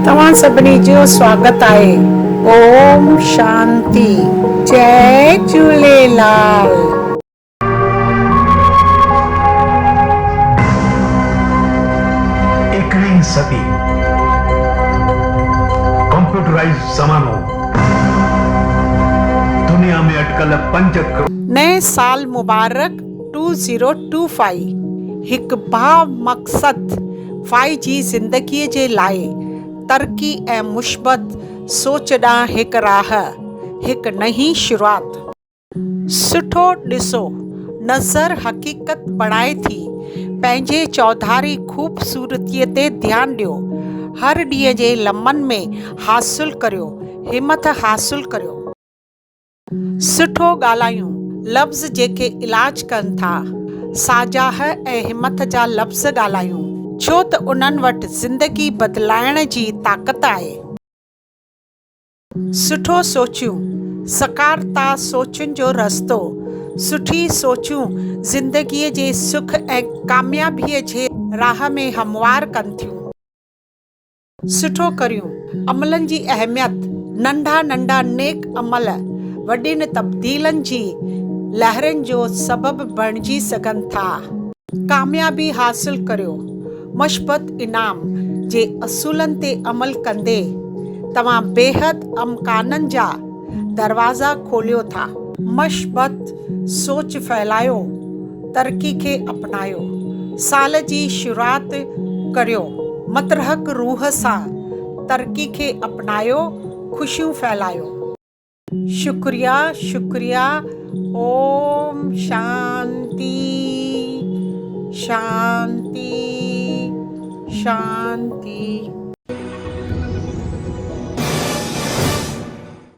तव्हां सभिनी जो स्वागत आहे। ओम शांति। जय झूलेलाल। 21वीं सदी कंप्यूटराइज ज़मानो। दुनिया में अटकल 5 करोड़। नए साल मुबारक 2025। हिकु बा मक़सद 5G ज़िंदगीअ जे लाइ तरक़ी ऐं मुश्बत सोच ॾांहुं हिकु राह, हिकु नई शुरूआति। सुठो ॾिसो, नज़र हक़ीक़त बणाए थी। पंहिंजे चौधारी ख़ूबसूरतीअ ते ध्यानु ॾियो। हर ॾींहं जे लम्हनि में हासिल करियो, हिमत हासिल करियो। सुठो ॻाल्हायूं, लफ़्ज़ जेके इलाज कनि था। साजाह ऐं हिमत जा लफ़्ज़ ॻाल्हायूं, छो त उन्हनि वटि ज़िंदगी बदिलाइण जी ताक़त आहे। सुठो सोचियूं, सकारता सोचुनि जो रस्तो। सुठी सोचूं ज़िंदगीअ जे सुख ऐं कामयाबीअ जे राह में हमवार कनि थियूं। सुठो करियूं, अमलनि जी अहमियत। नंढा नंढा नेक अमल वॾियुनि तब्दीलनि जी लहरनि जो सबबु बणिजी सघनि था। कामयाबी हासिल करियो, मुश्बत इनाम जे असूलनि ते अमल कंदे तव्हां बेहद अमकाननि जा दरवाज़ा खोलियो था। मुश्बत सोच फैलायो, तरक़ी खे अपनायो। साल जी शुरूआति करियो मतरहक रूह सां, तरक़ी खे अपनायो, ख़ुशियूं फैलायो। शुक्रिया शुक्रिया। ओम शांति शांति शांति।